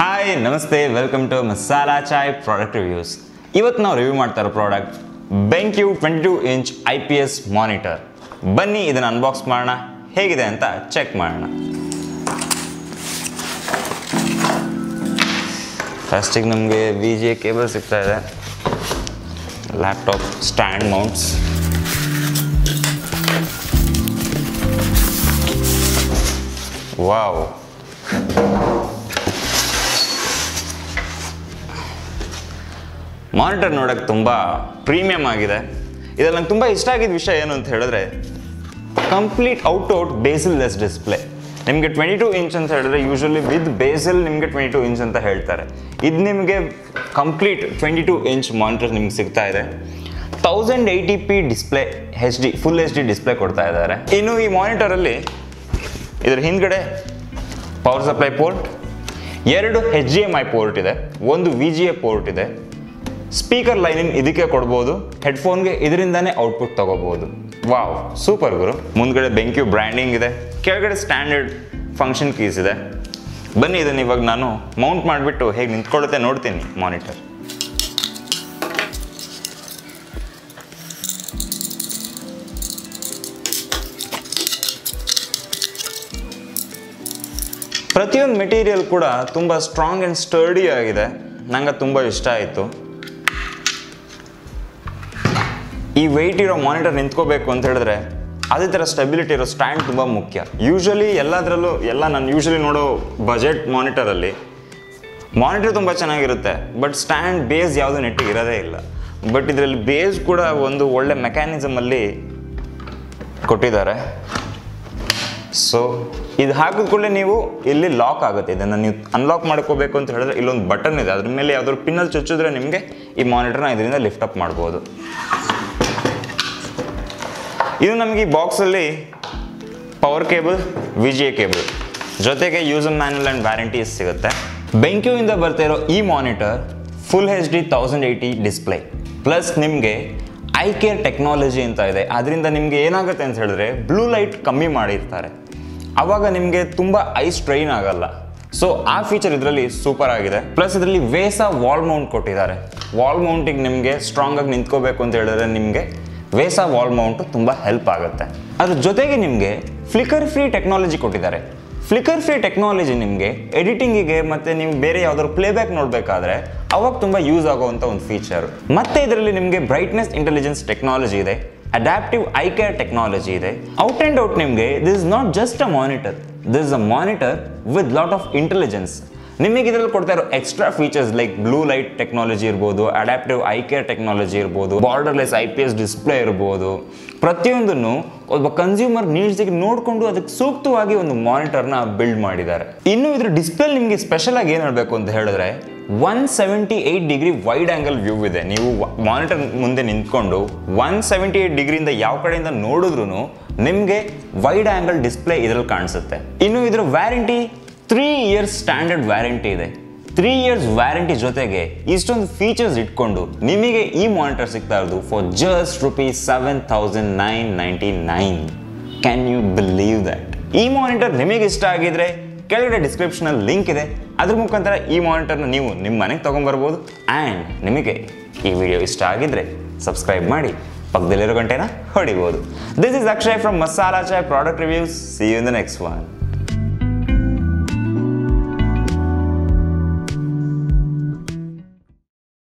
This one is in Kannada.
Hi, Namaste, welcome to Masala Chai Product Reviews. ಇವತ್ತು ನಾವು ರಿವ್ಯೂ ಮಾಡ್ತಾ ಇರೋ product BenQ 22-inch IPS Monitor. ಬನ್ನಿ ಇದನ್ನು ಅನ್ಬಾಕ್ಸ್ ಮಾಡೋಣ, ಹೇಗಿದೆ ಅಂತ ಚೆಕ್ ಮಾಡೋಣ. ಫಸ್ಟಿಗೆ ನಮಗೆ VGA ಕೇಬಲ್ ಸಿಗ್ತಾ ಇದೆ, laptop stand mounts, wow, monitor ನೋಡೋಕ್ಕೆ ತುಂಬ ಪ್ರೀಮಿಯಮ್ ಆಗಿದೆ. ಇದರಲ್ಲಿ ನಂಗೆ ತುಂಬ ಇಷ್ಟ ಆಗಿದ್ದ ವಿಷಯ ಏನು ಅಂತ ಹೇಳಿದ್ರೆ ಕಂಪ್ಲೀಟ್ ಔಟ್ ಬೇಸಲ್-ಲೆಸ್ ಡಿಸ್ಪ್ಲೇ. ನಿಮಗೆ 22 ಇಂಚ್ ಅಂತ ಹೇಳಿದ್ರೆ ಯೂಶಲಿ ವಿತ್ ಬೇಸಲ್ ನಿಮಗೆ 22 ಇಂಚ್ ಅಂತ ಹೇಳ್ತಾರೆ. ಇದು ನಿಮಗೆ ಕಂಪ್ಲೀಟ್ 22 ಇಂಚ್ ಮಾನಿಟರ್ ನಿಮ್ಗೆ ಸಿಗ್ತಾ ಇದೆ. 1080p display, full HD display ಕೊಡ್ತಾ ಇದ್ದಾರೆ. ಇನ್ನು ಈ ಮಾನಿಟರಲ್ಲಿ ಇದರ ಹಿಂದ್ಗಡೆ power supply port, 2 HDMI port ಇದೆ, 1 VGA ಪೋರ್ಟ್ ಇದೆ, ಸ್ಪೀಕರ್ ಲೈನಿಂಗ್ ಇದಕ್ಕೆ ಕೊಡ್ಬೋದು, ಹೆಡ್ಫೋನ್ಗೆ ಇದರಿಂದಾನೇ ಔಟ್ಪುಟ್ ತಗೋಬಹುದು. ವಾವ್, ಸೂಪರ್ ಗುರು. ಮುಂದ್ಗಡೆ BenQ ಬ್ರ್ಯಾಂಡಿಂಗ್ ಇದೆ, ಕೆಳಗಡೆ ಸ್ಟ್ಯಾಂಡರ್ಡ್ ಫಂಕ್ಷನ್ ಕೀಸ್ ಇದೆ. ಬನ್ನಿ ಇದನ್ನು ಇವಾಗ ನಾನು ಮೌಂಟ್ ಮಾಡಿಬಿಟ್ಟು ಹೇಗೆ ನಿಂತ್ಕೊಳ್ಳುತ್ತೆ ನೋಡ್ತೀನಿ ಮಾನಿಟರ್. ಪ್ರತಿಯೊಂದು ಮೆಟೀರಿಯಲ್ ಕೂಡ ತುಂಬ ಸ್ಟ್ರಾಂಗ್ ಆ್ಯಂಡ್ ಸ್ಟರ್ಡಿ ಆಗಿದೆ, ನಂಗೆ ತುಂಬ ಇಷ್ಟ ಆಯಿತು. ಈ ವೆಯ್ಟ್ ಇರೋ ಮಾನಿಟರ್ ನಿಂತ್ಕೋಬೇಕು ಅಂತ ಹೇಳಿದ್ರೆ ಅದೇ ಥರ ಸ್ಟೆಬಿಲಿಟಿ ಇರೋ ಸ್ಟ್ಯಾಂಡ್ ತುಂಬ ಮುಖ್ಯ. ಯೂಶಲಿ ಎಲ್ಲದರಲ್ಲೂ ನಾನು ಯೂಶಲಿ ನೋಡೋ ಬಜೆಟ್ ಮಾನಿಟರಲ್ಲಿ ಮಾನಿಟರ್ ತುಂಬ ಚೆನ್ನಾಗಿರುತ್ತೆ, ಬಟ್ ಸ್ಟ್ಯಾಂಡ್ ಬೇಸ್ ಯಾವುದೂ ನೆಟ್ಟಿಗೆ ಇರೋದೇ ಇಲ್ಲ. ಬಟ್ ಇದರಲ್ಲಿ ಬೇಸ್ ಕೂಡ ಒಂದು ಒಳ್ಳೆ ಮೆಕ್ಯಾನಿಸಮಲ್ಲಿ ಕೊಟ್ಟಿದ್ದಾರೆ. ಸೊ ಇದು ಹಾಕಿದ ಕೂಡಲೇ ನೀವು ಇಲ್ಲಿ ಲಾಕ್ ಆಗುತ್ತೆ. ಇದನ್ನು ನೀವು ಅನ್ಲಾಕ್ ಮಾಡ್ಕೋಬೇಕು ಅಂತ ಹೇಳಿದ್ರೆ ಇಲ್ಲೊಂದು ಬಟನ್ ಇದೆ, ಅದ್ರ ಮೇಲೆ ಯಾವ್ದಾದ್ರು ಪಿನ್ನಲ್ಲಿ ಚುಚ್ಚಿದ್ರೆ ನಿಮಗೆ ಈ ಮಾನಿಟರ್ನ ಇದರಿಂದ ಲಿಫ್ಟ್ ಅಪ್ ಮಾಡ್ಬೋದು. ಇದು ನಮಗೆ ಈ ಬಾಕ್ಸಲ್ಲಿ ಪವರ್ ಕೇಬಲ್, VGA ಕೇಬಲ್ ಜೊತೆಗೆ ಯೂಸರ್ ಮ್ಯಾನ್ಯಲ್ ಆ್ಯಂಡ್ ವ್ಯಾರಂಟೀಸ್ ಸಿಗುತ್ತೆ. BenQ ಇಂದ ಬರ್ತಾ ಇರೋ ಈ monitor full HD 1080 display plus ನಿಮಗೆ ಐಕೇರ್ ಟೆಕ್ನಾಲಜಿ ಅಂತ ಇದೆ. ಅದರಿಂದ ನಿಮಗೆ ಏನಾಗುತ್ತೆ ಅಂತ ಹೇಳಿದ್ರೆ ಬ್ಲೂ ಲೈಟ್ ಕಮ್ಮಿ ಮಾಡಿರ್ತಾರೆ, ಆವಾಗ ನಿಮಗೆ ತುಂಬ ಐ ಸ್ಟ್ರೈನ್ ಆಗಲ್ಲ. ಸೊ ಆ ಫೀಚರ್ ಇದರಲ್ಲಿ ಸೂಪರ್ ಆಗಿದೆ. ಪ್ಲಸ್ ಇದರಲ್ಲಿ ವೇಸಾ ವಾಲ್ ಮೌಂಟ್ ಕೊಟ್ಟಿದ್ದಾರೆ. ವಾಲ್ ಮೌಂಟಿಗೆ ನಿಮಗೆ ಸ್ಟ್ರಾಂಗ್ ಆಗಿ ನಿಂತ್ಕೋಬೇಕು ಅಂತ ಹೇಳಿದ್ರೆ ನಿಮಗೆ ವೇಸಾ ವಾಲ್ ಮೌಂಟು ತುಂಬ ಹೆಲ್ಪ್ ಆಗುತ್ತೆ. ಅದ್ರ ಜೊತೆಗೆ ನಿಮಗೆ ಫ್ಲಿಕರ್ ಫ್ರೀ ಟೆಕ್ನಾಲಜಿ ಕೊಟ್ಟಿದ್ದಾರೆ. ಫ್ಲಿಕರ್ ಫ್ರೀ ಟೆಕ್ನಾಲಜಿ ನಿಮಗೆ ಎಡಿಟಿಂಗಿಗೆ ಮತ್ತು ನೀವು ಬೇರೆ ಯಾವ್ದಾದ್ರು ಪ್ಲೇಬ್ಯಾಕ್ ನೋಡಬೇಕಾದ್ರೆ ಅವಾಗ ತುಂಬ ಯೂಸ್ ಆಗುವಂಥ ಒಂದು ಫೀಚರ್. ಮತ್ತು ಇದರಲ್ಲಿ ನಿಮಗೆ ಬ್ರೈಟ್ನೆಸ್ ಇಂಟೆಲಿಜೆನ್ಸ್ ಟೆಕ್ನಾಲಜಿ ಇದೆ, ಅಡ್ಯಾಪ್ಟಿವ್ ಐ ಕೇರ್ ಟೆಕ್ನಾಲಜಿ ಇದೆ. ಔಟ್ ಆ್ಯಂಡ್ ಔಟ್ ನಿಮಗೆ this is not just a monitor, this is a monitor with lot of intelligence. ನಿಮಗೆ ಇದರಲ್ಲಿ ಕೊಡ್ತಾ ಇರೋ extra features like blue light technology ಇರ್ಬೋದು, ಅಡ್ಯಾಪ್ಟಿವ್ ಐ ಕೇರ್ ಟೆಕ್ನಾಲಜಿ ಇರ್ಬೋದು, ಬಾರ್ಡರ್ಲೆಸ್ IPS ಡಿಸ್ಪ್ಲೇ ಇರ್ಬೋದು, ಪ್ರತಿಯೊಂದನ್ನು ಒಬ್ಬ ಕನ್ಸ್ಯೂಮರ್ ನೀಡ್ಸಿಗೆ ನೋಡಿಕೊಂಡು ಅದಕ್ಕೆ ಸೂಕ್ತವಾಗಿ ಒಂದು ಮಾನಿಟರ್ನ ಬಿಲ್ಡ್ ಮಾಡಿದ್ದಾರೆ. ಇನ್ನು ಇದ್ರ ಡಿಸ್ಪ್ಲೇ ನಿಮಗೆ ಸ್ಪೆಷಲ್ ಆಗಿ ಏನು ಹೇಳಬೇಕು ಅಂತ ಹೇಳಿದ್ರೆ 178 ಡಿಗ್ರಿ ವೈಡ್ ಆ್ಯಂಗಲ್ ವ್ಯೂ ಇದೆ. ನೀವು ಮಾನಿಟರ್ ಮುಂದೆ ನಿಂತ್ಕೊಂಡು 178 ಡಿಗ್ರಿಯಿಂದ ಯಾವ ಕಡೆಯಿಂದ ನೋಡಿದ್ರೂ ನಿಮಗೆ ವೈಡ್ ಆ್ಯಂಗಲ್ ಡಿಸ್ಪ್ಲೇ ಇದರಲ್ಲಿ ಕಾಣಿಸುತ್ತೆ. ಇನ್ನು ಇದರ ವ್ಯಾರಂಟಿ 3 years ಸ್ಟ್ಯಾಂಡರ್ಡ್ ವ್ಯಾರಂಟಿ ಇದೆ. 3 years ವ್ಯಾರಂಟಿ ಜೊತೆಗೆ ಇಷ್ಟೊಂದು ಫೀಚರ್ಸ್ ಇಟ್ಕೊಂಡು ನಿಮಗೆ ಈ ಮಾನಿಟರ್ ಸಿಗ್ತಾ ಇರೋದು for just ₹7,999. Can you believe that? ಈ ಮಾನಿಟರ್ ನಿಮಗೆ ಇಷ್ಟ ಆಗಿದ್ರೆ ಕೆಳಗಡೆ ಡಿಸ್ಕ್ರಿಪ್ಷನಲ್ಲಿ ಲಿಂಕ್ ಇದೆ, ಅದ್ರ ಮುಖಾಂತರ ಈ ಮಾನಿಟರ್ನ ನೀವು ನಿಮ್ಮ ಮನೆಗೆ ತೊಗೊಂಬರ್ಬೋದು. ಆ್ಯಂಡ್ ನಿಮಗೆ ಈ ವಿಡಿಯೋ ಇಷ್ಟ ಆಗಿದ್ರೆ ಸಬ್ಸ್ಕ್ರೈಬ್ ಮಾಡಿ ಪಕ್ಕದಲ್ಲಿರೋ ಗಂಟೆನ ಹೊಡಿಬೋದು. This is Akshay from masala chai product reviews. See you in the next one.